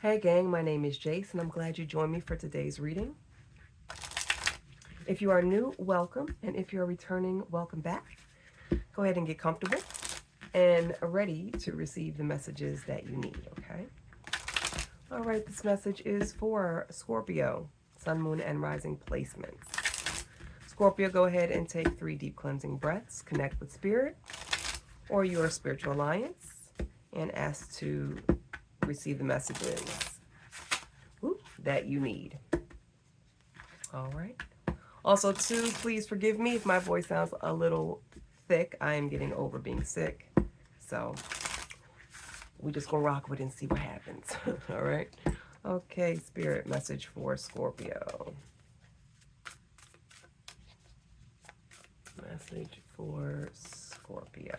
Hey gang, my name is Jace and I'm glad you joined me for today's reading. If you are new, welcome, and if you're returning, welcome back. Go ahead and get comfortable and ready to receive the messages that you need, okay? All right, this message is for Scorpio, Sun, Moon, and Rising placements. Scorpio, go ahead and take 3 deep cleansing breaths, connect with spirit or your spiritual alliance, and ask to receive the messages that you need. All right. Also, too, please forgive me if my voice sounds a little thick. I am getting over being sick. So we just gonna rock with it and see what happens. All right. Okay, spirit message for Scorpio. Message for Scorpio.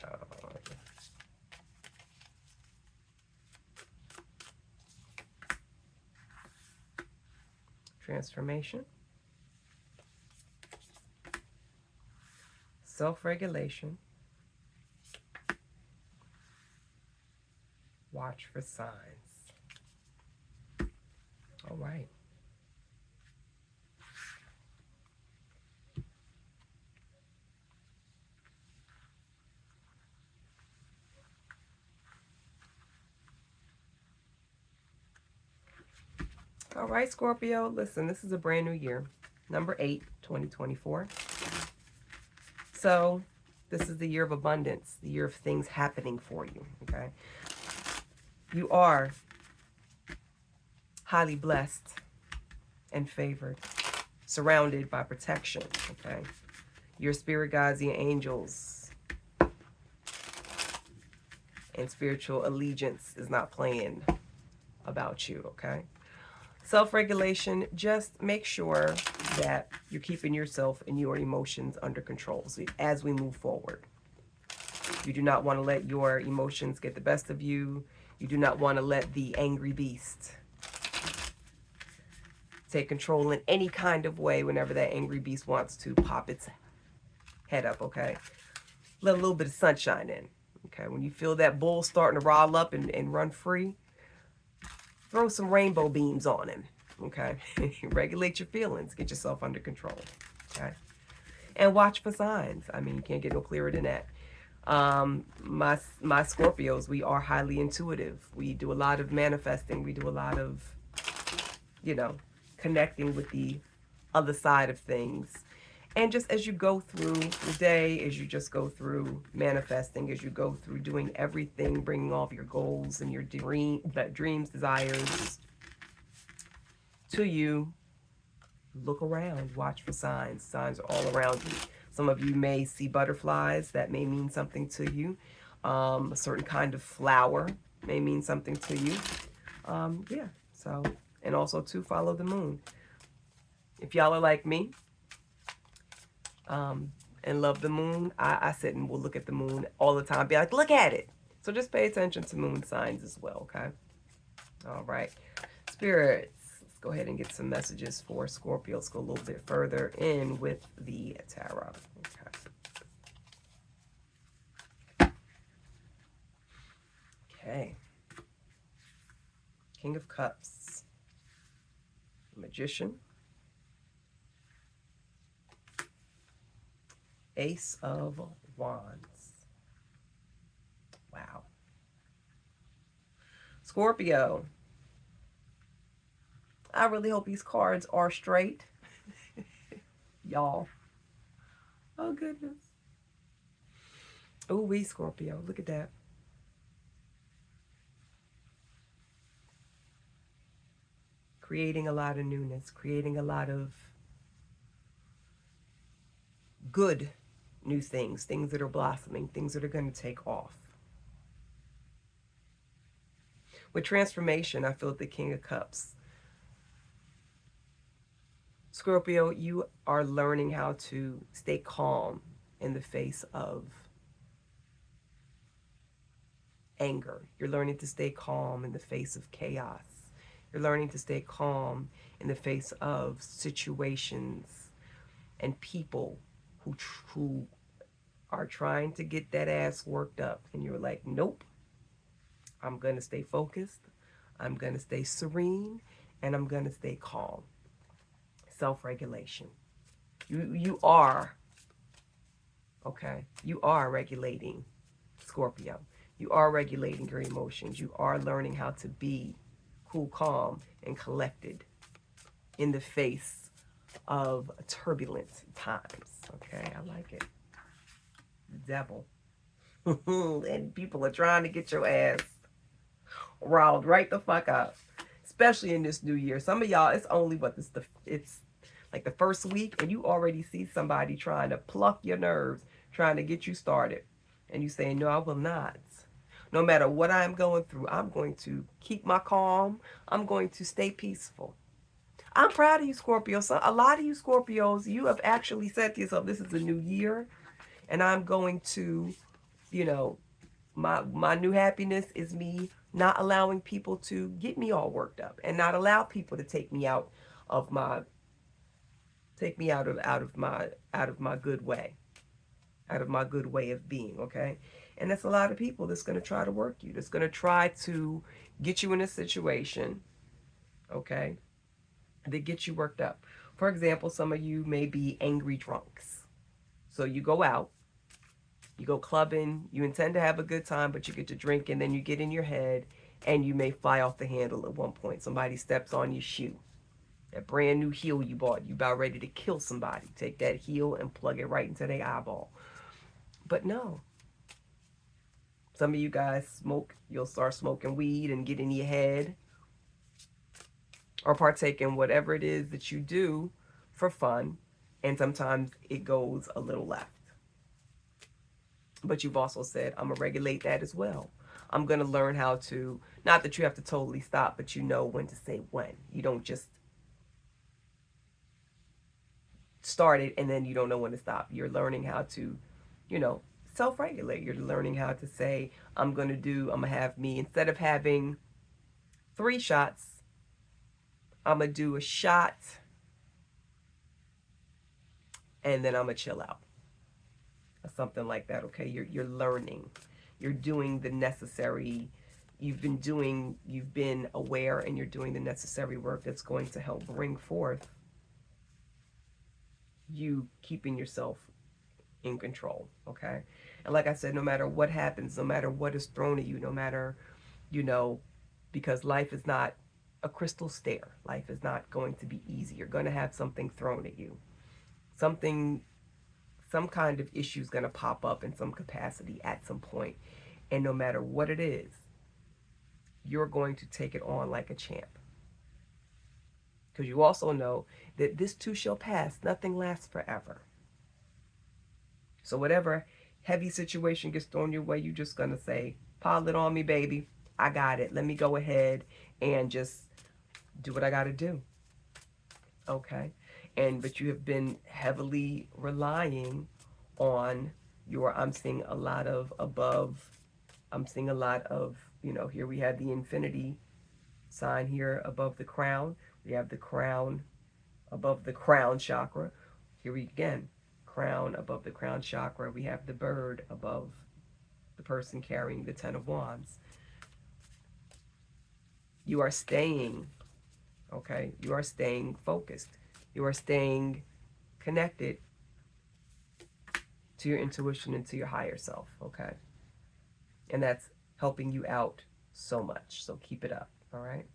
Transformation. Self-regulation. Watch for signs. All right. All right, Scorpio. Listen, this is a brand new year. Number 8, 2024. So this is the year of abundance, the year of things happening for you, okay? You are highly blessed and favored, surrounded by protection, okay? Your spirit guides, your angels, and spiritual allegiance is not playing about you, okay? Self-regulation, just make sure that you're keeping yourself and your emotions under control as we move forward. You do not want to let your emotions get the best of you. You do not want to let the angry beast take control in any kind of way whenever that angry beast wants to pop its head up, okay? Let a little bit of sunshine in, okay? When you feel that bull starting to rile up and run free, throw some rainbow beams on him, okay? Regulate your feelings. Get yourself under control, okay? And watch for signs. I mean, you can't get no clearer than that. My Scorpios, we are highly intuitive. We do a lot of manifesting. We do a lot of, connecting with the other side of things. And just as you go through the day, as you just go through manifesting, as you go through doing everything, bringing all of your goals and your dreams, desires to you, look around, watch for signs. Signs are all around you. Some of you may see butterflies. That may mean something to you. A certain kind of flower may mean something to you. Yeah, so, and also to follow the moon. If y'all are like me, and love the moon, I sit and will look at the moon all the time. Be like, look at it. So just pay attention to moon signs as well, okay? All right. Spirits, let's go ahead and get some messages for Scorpio. Let's go a little bit further in with the tarot. Okay. King of Cups. Magician. Ace of Wands. Wow. Scorpio. I really hope these cards are straight. Y'all. Oh, goodness. Oh, we Scorpio. Look at that. Creating a lot of newness. Creating a lot of good new things. Things that are blossoming. Things that are going to take off. With transformation, I feel the King of Cups. Scorpio, you are learning how to stay calm in the face of anger. You're learning to stay calm in the face of chaos. You're learning to stay calm in the face of situations and people who are trying to get that ass worked up. And you're like, nope, I'm going to stay focused. I'm going to stay serene, and I'm going to stay calm. Self-regulation. You are, okay? You are regulating, Scorpio. You are regulating your emotions. You are learning how to be cool, calm, and collected in the face of turbulent times. Okay, I like it. The devil. And people are trying to get your ass riled right the fuck up, especially in this new year. Some of y'all, it's only what it's like the first week, and you already see somebody trying to pluck your nerves, trying to get you started, and you saying, "No, I will not. No matter what I'm going through, I'm going to keep my calm. I'm going to stay peaceful." I'm proud of you, Scorpio. So a lot of you Scorpios, you have actually said to yourself, "This is a new year, and I'm going to, you know, my new happiness is me not allowing people to get me all worked up, and not allow people to take me out of my good way, out of my good way of being." Okay, and that's a lot of people that's going to try to work you, that's going to try to get you in a situation, okay, that gets you worked up. For example, some of you may be angry drunks. So you go out, you go clubbing, you intend to have a good time, but you get to drink, and then you get in your head, and you may fly off the handle at one point. Somebody steps on your shoe. That brand new heel you bought, you about ready to kill somebody. Take that heel and plug it right into their eyeball. But no. Some of you guys smoke, you'll start smoking weed and get in your head, or partake in whatever it is that you do for fun, and sometimes it goes a little left. But you've also said, I'm going to regulate that as well. I'm going to learn how to, not that you have to totally stop, but you know when to say when. You don't just start it and then you don't know when to stop. You're learning how to, self-regulate. You're learning how to say, I'm going to have me, instead of having 3 shots, I'm going to do a shot, and then I'm going to chill out. Or something like that, okay? You're learning. You're doing the necessary, you've been aware, and you're doing the necessary work that's going to help bring forth you keeping yourself in control, okay? And like I said, no matter what happens, no matter what is thrown at you, no matter, because life is not a crystal stair. Life is not going to be easy. You're going to have something thrown at you. Some kind of issue is going to pop up in some capacity at some point. And no matter what it is, you're going to take it on like a champ. Because you also know that this too shall pass. Nothing lasts forever. So whatever heavy situation gets thrown your way, you're just going to say, pile it on me, baby. I got it. Let me go ahead and just do what I got to do. Okay? But you have been heavily relying on I'm seeing a lot of, here we have the infinity sign here above the crown. We have the crown above the crown chakra. Here we again, crown above the crown chakra. We have the bird above the person carrying the 10 of Wands. You are staying, okay? You are staying focused. You are staying connected to your intuition and to your higher self, okay? And that's helping you out so much. So keep it up, all right?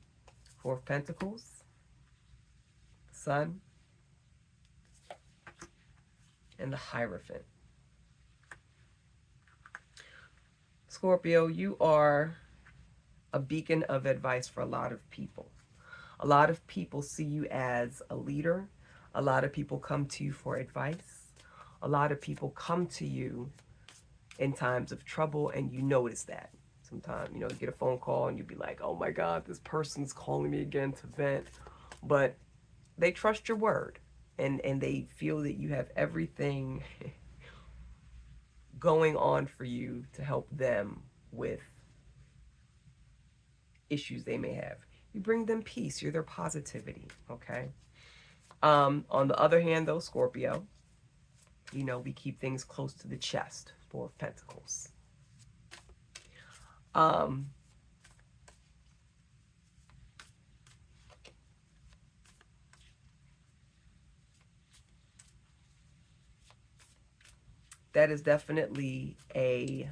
4 of Pentacles, Sun, and the Hierophant. Scorpio, you are a beacon of advice for a lot of people. A lot of people see you as a leader. A lot of people come to you for advice. A lot of people come to you in times of trouble, and you notice that. Sometimes, you get a phone call and you'd be like, oh my God, this person's calling me again to vent. But they trust your word, and they feel that you have everything going on for you to help them with issues they may have. You bring them peace. You're their positivity, okay? On the other hand, though, Scorpio, we keep things close to the chest. 4 of Pentacles. that is definitely a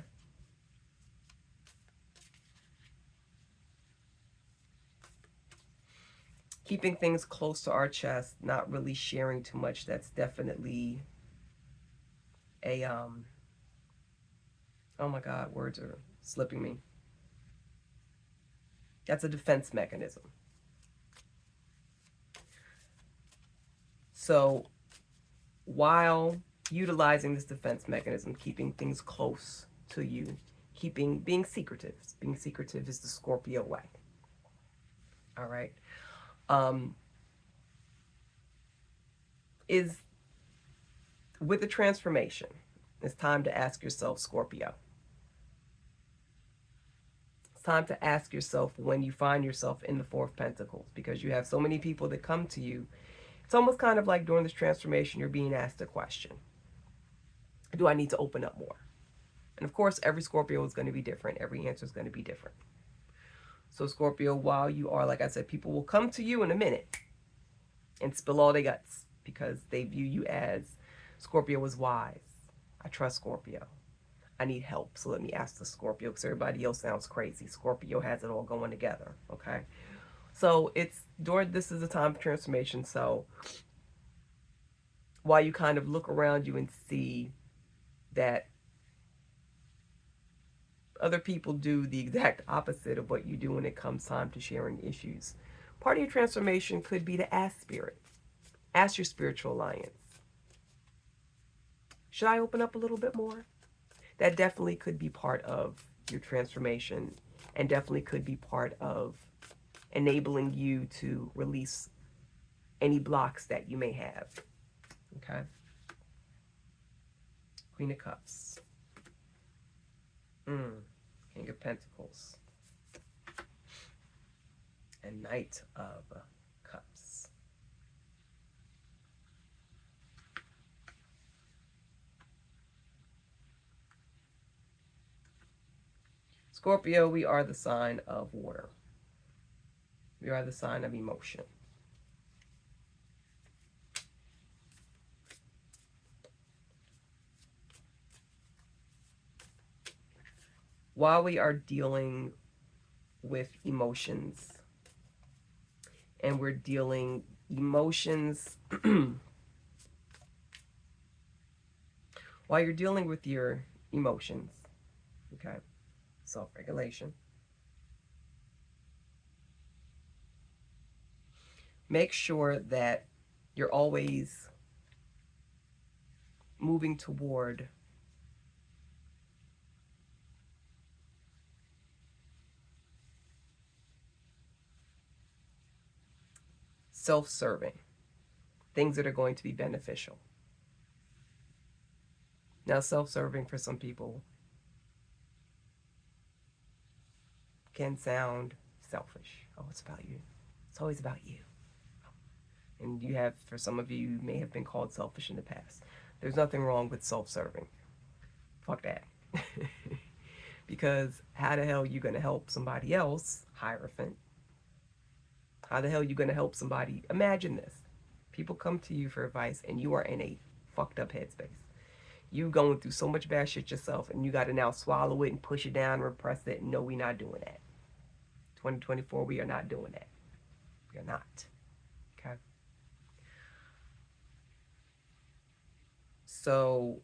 keeping things close to our chest, not really sharing too much. That's definitely a oh my God, words are slipping me. That's a defense mechanism. So while utilizing this defense mechanism, keeping things close to you, being secretive. Being secretive is the Scorpio way. All right. Um, is with the transformation, it's time to ask yourself, Scorpio. It's time to ask yourself when you find yourself in the Four of Pentacles, because you have so many people that come to you. It's almost kind of like during this transformation, you're being asked a question. Do I need to open up more? And of course, every Scorpio is going to be different. Every answer is going to be different. So Scorpio, while you are, like I said, people will come to you in a minute and spill all their guts because they view you as Scorpio is wise. I trust Scorpio. I need help. So let me ask the Scorpio, because everybody else sounds crazy. Scorpio has it all going together. Okay. So this is a time of transformation. So while you kind of look around you and see that other people do the exact opposite of what you do when it comes time to sharing issues, part of your transformation could be to ask spirit. Ask your spiritual alliance. Should I open up a little bit more? That definitely could be part of your transformation, and definitely could be part of enabling you to release any blocks that you may have. Okay? Queen of Cups. King of Pentacles. And Knight of Cups. Scorpio, we are the sign of water. We are the sign of emotion. While we are dealing with emotions, and we're dealing emotions, while you're dealing with your emotions, okay, self-regulation, make sure that you're always moving toward self-serving, things that are going to be beneficial. Now, self-serving for some people can sound selfish. Oh, it's about you. It's always about you. And you have, for some of you, you may have been called selfish in the past. There's nothing wrong with self-serving. Fuck that. Because how the hell are you going to help somebody else, Hierophant? How the hell are you going to help somebody? Imagine this. People come to you for advice and you are in a fucked up headspace. You going through so much bad shit yourself, and you got to now swallow it and push it down and repress it. No, we're not doing that. 2024, we are not doing that. We are not. Okay? So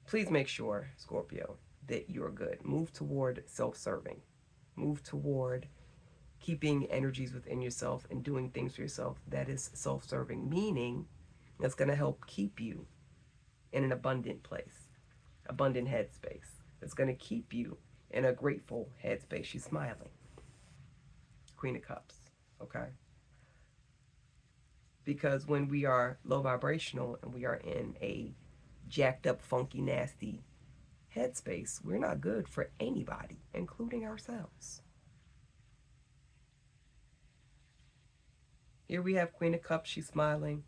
please make sure, Scorpio, that you're good. Move toward self-serving. Move toward keeping energies within yourself and doing things for yourself that is self-serving, meaning that's going to help keep you in an abundant place, abundant headspace. That's going to keep you in a grateful headspace. She's smiling. Queen of Cups, okay? Because when we are low vibrational and we are in a jacked up, funky, nasty headspace, we're not good for anybody, including ourselves. Here we have Queen of Cups, she's smiling.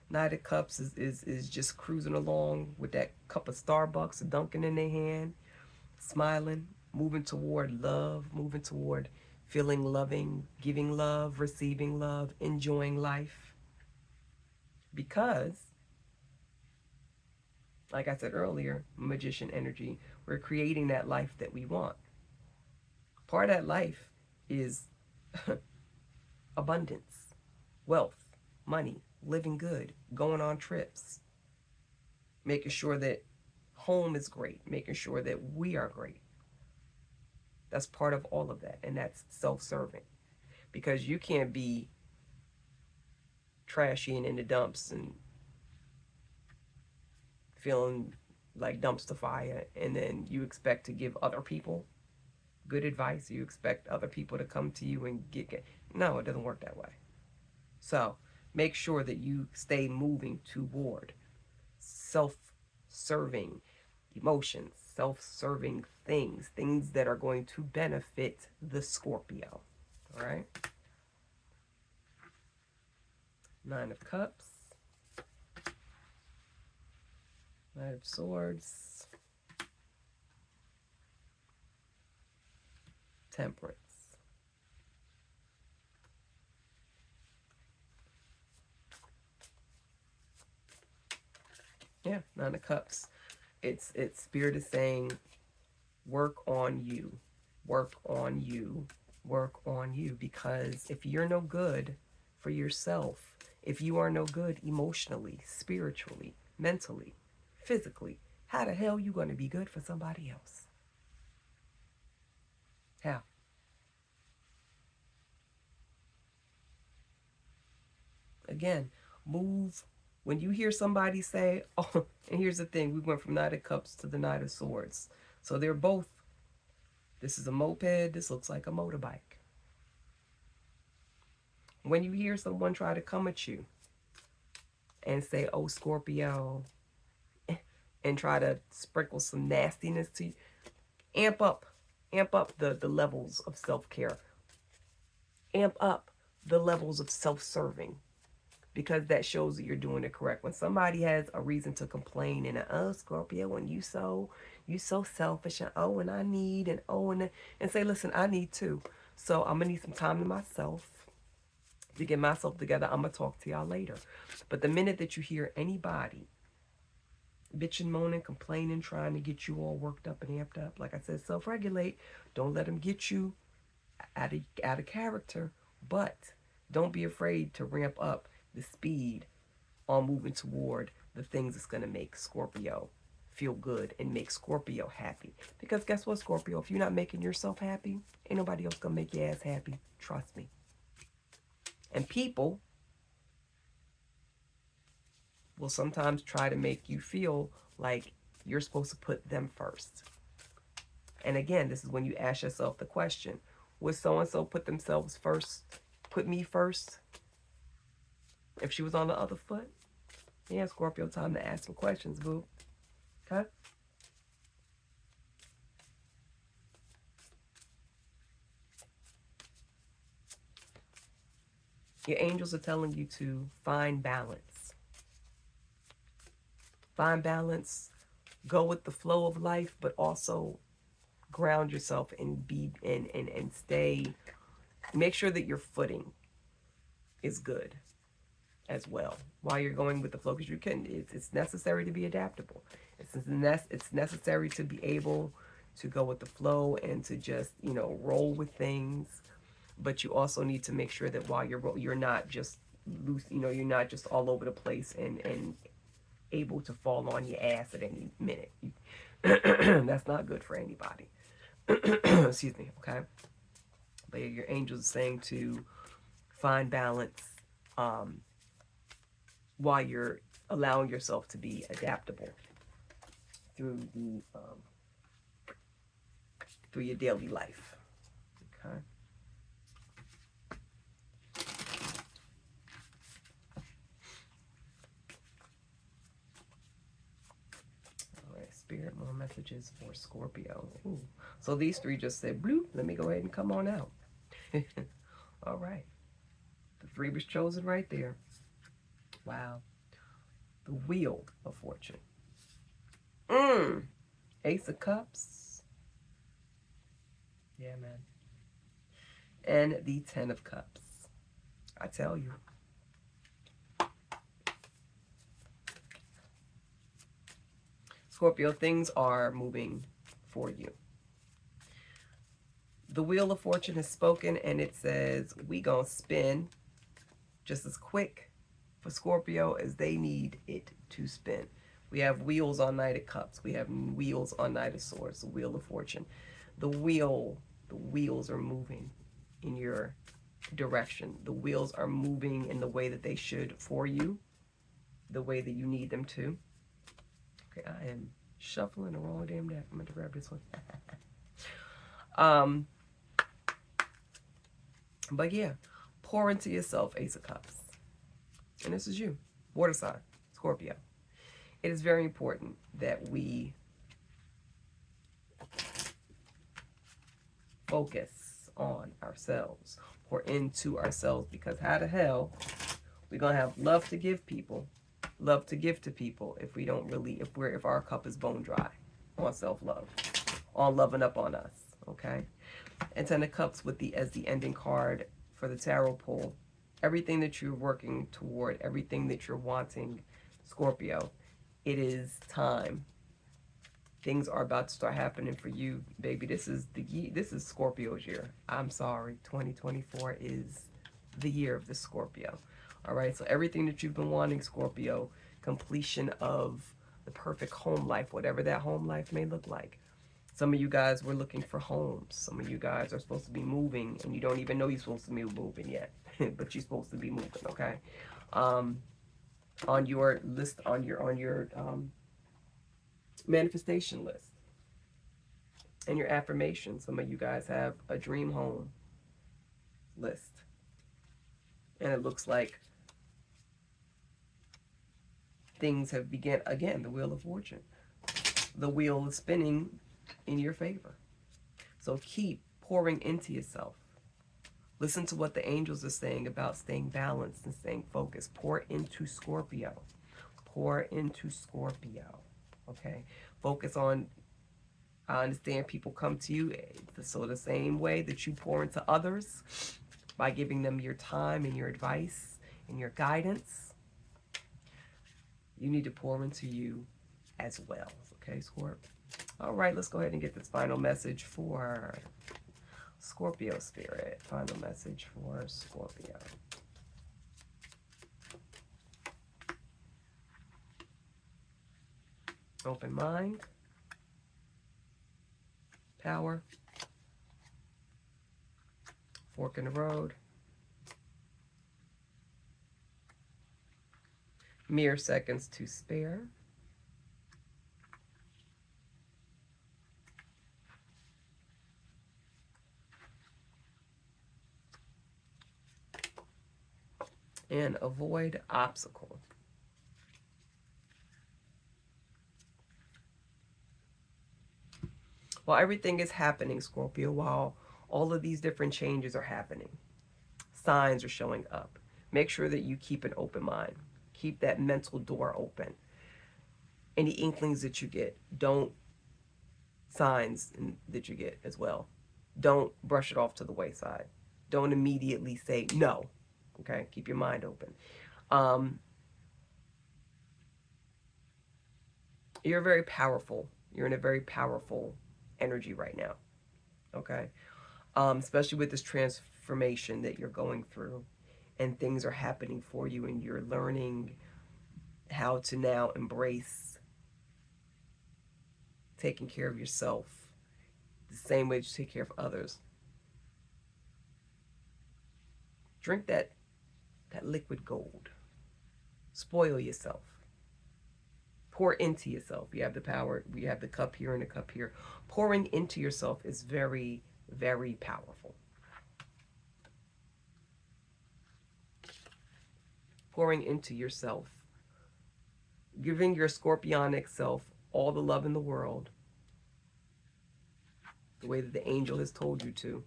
Knight of Cups is just cruising along with that cup of Starbucks, Dunkin' in their hand, smiling, moving toward love, moving toward feeling loving, giving love, receiving love, enjoying life. Because Like I said earlier, magician energy. We're creating that life that we want. Part of that life is abundance, wealth, money, living good, going on trips, making sure that home is great, making sure that we are great. That's part of all of that. And that's self-serving. Because you can't be trashy and in the dumps and feeling like dumpster fire, and then you expect to give other people good advice. You expect other people to come to you and get no, it doesn't work that way. So make sure that you stay moving toward self-serving emotions, self-serving things that are going to benefit the Scorpio. All right. Nine of Cups, Knight of Swords, Temperance. Yeah, Nine of Cups. It's Spirit is saying, work on you, work on you, work on you. Because if you're no good for yourself, if you are no good emotionally, spiritually, mentally, physically, how the hell are you going to be good for somebody else? How? Again, move. When you hear somebody say, oh, and here's the thing, we went from Knight of Cups to the Knight of Swords. So they're both, this is a moped, this looks like a motorbike. When you hear someone try to come at you and say, oh, Scorpio, and try to sprinkle some nastiness to you, amp up the levels of self-care. Amp up the levels of self-serving, because that shows that you're doing it correct. When somebody has a reason to complain and oh, Scorpio, and you so selfish, and oh, and I need, and oh, and say, listen, I need too. So I'm gonna need some time to myself to get myself together. I'm gonna talk to y'all later. But the minute that you hear anybody bitching, moaning, complaining, trying to get you all worked up and amped up, like I said, self-regulate. Don't let them get you out of character, but don't be afraid to ramp up the speed on moving toward the things that's going to make Scorpio feel good and make Scorpio happy. Because guess what, Scorpio? If you're not making yourself happy, ain't nobody else going to make your ass happy. Trust me. And people will sometimes try to make you feel like you're supposed to put them first. And again, this is when you ask yourself the question, would so-and-so put themselves first, put me first, if she was on the other foot? Yeah, Scorpio, time to ask some questions, boo. Okay? Your angels are telling you to find balance. Find balance, go with the flow of life, but also ground yourself and be and stay. Make sure that your footing is good as well while you're going with the flow, because you can. It's necessary to be adaptable. It's necessary to be able to go with the flow and to just roll with things. But you also need to make sure that while you're not just loose. You're not just all over the place and able to fall on your ass at any minute. That's not good for anybody. Excuse me. Okay. But your angels are saying to find balance while you're allowing yourself to be adaptable through your daily life. Okay. All right, Spirit, more messages for Scorpio. Ooh. So these three just said, bloop, let me go ahead and come on out. All right. The three was chosen right there. Wow. The Wheel of Fortune. Ace of Cups. Yeah, man. And the Ten of Cups. I tell you. Scorpio, things are moving for you. The Wheel of Fortune has spoken, and it says we gonna spin just as quick for Scorpio as they need it to spin. We have wheels on Knight of Cups. We have wheels on Knight of Swords, the Wheel of Fortune. The wheels are moving in your direction. The wheels are moving in the way that they should for you, the way that you need them to. Okay, I am shuffling the wrong damn deck. I'm going to grab this one. But yeah, pour into yourself, Ace of Cups. And this is you, water sign, Scorpio. It is very important that we focus on ourselves, pour into ourselves, because how the hell we're gonna have love to give people, love to give to people if we don't really, if our cup is bone dry on self-love, on loving up on us, okay? And Ten of Cups with the as the ending card for the tarot pull. Everything that you're working toward, everything that you're wanting, Scorpio, it is time. Things are about to start happening for you, baby. This is Scorpio's year. I'm sorry, 2024 is the year of the Scorpio. All right, so everything that you've been wanting, Scorpio, completion of the perfect home life, whatever that home life may look like. Some of you guys were looking for homes. Some of you guys are supposed to be moving, and you don't even know you're supposed to be moving yet, but you're supposed to be moving, okay? On your list, on your manifestation list and your affirmation, some of you guys have a dream home list, and it looks like things have begun again. The Wheel of Fortune, the wheel is spinning in your favor. So keep pouring into yourself. Listen to what the angels are saying about staying balanced and staying focused. Pour into Scorpio. Pour into Scorpio. Okay? Focus on, I understand people come to you, so the same way that you pour into others, by giving them your time and your advice and your guidance, you need to pour into you as well. Okay, Scorp? All right, let's go ahead and get this final message for Scorpio spirit. Final message for Scorpio. Open mind. Power. Fork in the road. Mere seconds to spare. And avoid obstacle. While everything is happening, Scorpio, while all of these different changes are happening, signs are showing up. Make sure that you keep an open mind. Keep that mental door open. Any inklings that you get, signs that you get as well, don't brush it off to the wayside. Don't immediately say no. Okay, keep your mind open. You're very powerful. You're in a very powerful energy right now. Okay, especially with this transformation that you're going through, and things are happening for you, and you're learning how to now embrace taking care of yourself the same way you take care of others. Drink that liquid gold. Spoil yourself. Pour into yourself. You have the power. We have the cup here and the cup here. Pouring into yourself is very, very powerful. Pouring into yourself. Giving your scorpionic self all the love in the world, the way that the angel has told you to.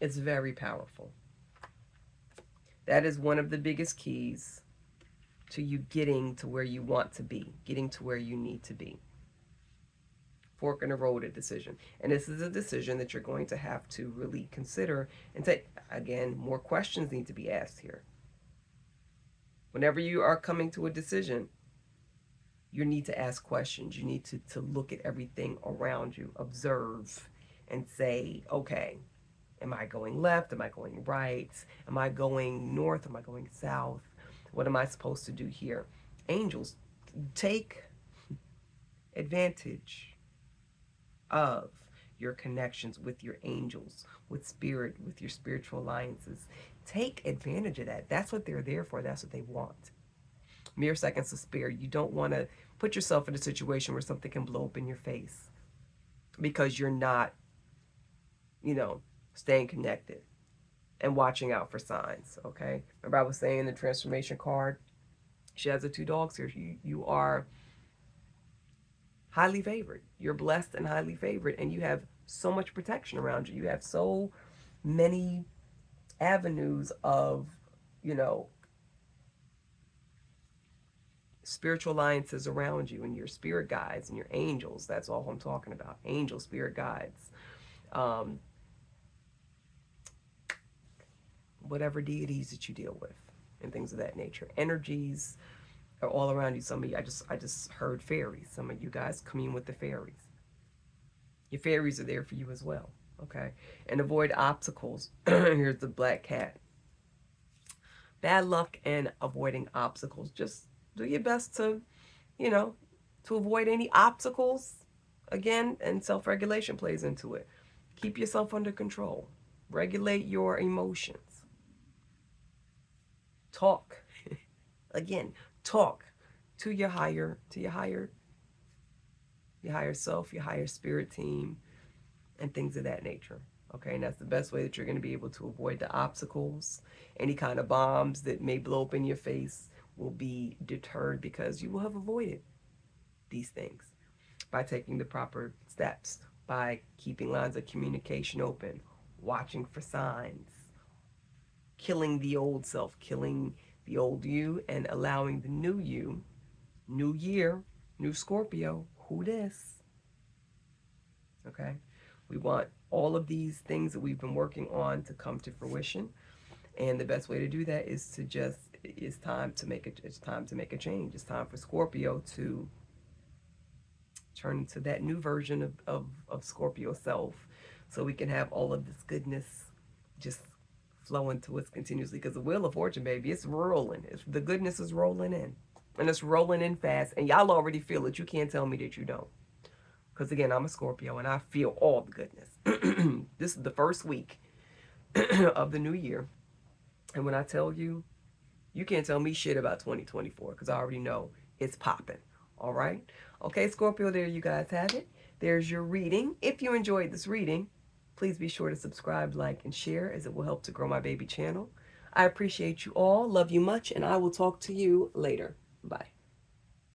It's very powerful. That is one of the biggest keys to you getting to where you want to be, getting to where you need to be. Fork in the road, a decision. And this is a decision that you're going to have to really consider and take. Again, more questions need to be asked here. Whenever you are coming to a decision, You need to ask questions. You need to look at everything around you, observe, and say, okay, am I going left? Am I going right? Am I going north? Am I going south? What am I supposed to do here? Angels, take advantage of your connections with your angels, with spirit, with your spiritual alliances. Take advantage of that. That's what they're there for. That's what they want. Mere seconds to spare. You don't want to put yourself in a situation where something can blow up in your face because you're not, staying connected and watching out for signs. Okay. Remember I was saying the transformation card, she has the two dogs here. You are highly favored. You're blessed and highly favored, and you have so much protection around you. You have so many avenues of, you know, spiritual alliances around you, and your spirit guides and your angels. That's all I'm talking about. Angel spirit guides. Whatever deities that you deal with and things of that nature. Energies are all around you. Some of you, I just heard fairies. Some of you guys commune with the fairies. Your fairies are there for you as well. Okay. And avoid obstacles. Here's the black cat. Bad luck and avoiding obstacles. Just do your best to, to avoid any obstacles. Again, and self-regulation plays into it. Keep yourself under control. Regulate your emotions. Talk. Again, talk to your higher self, your higher spirit team, and things of that nature. Okay, and that's the best way that you're going to be able to avoid the obstacles. Any kind of bombs that may blow up in your face will be deterred because you will have avoided these things by taking the proper steps, by keeping lines of communication open, watching for signs, killing the old self, killing the old you, and allowing the new you, new year, new Scorpio, who this? Okay? We want all of these things that we've been working on to come to fruition. And the best way to do that is to just, it's time to make a change. It's time for Scorpio to turn into that new version of Scorpio self, so we can have all of this goodness just flowing to us continuously. Because the wheel of fortune, baby, it's rolling. The goodness is rolling in. And it's rolling in fast. And y'all already feel it. You can't tell me that you don't. Because again, I'm a Scorpio and I feel all the goodness. This is the first week of the new year. And when I tell you, you can't tell me shit about 2024 because I already know it's popping. All right? Okay, Scorpio, there you guys have it. There's your reading. If you enjoyed this reading, please be sure to subscribe, like, and share, as it will help to grow my baby channel. I appreciate you all. Love you much, and I will talk to you later. Bye.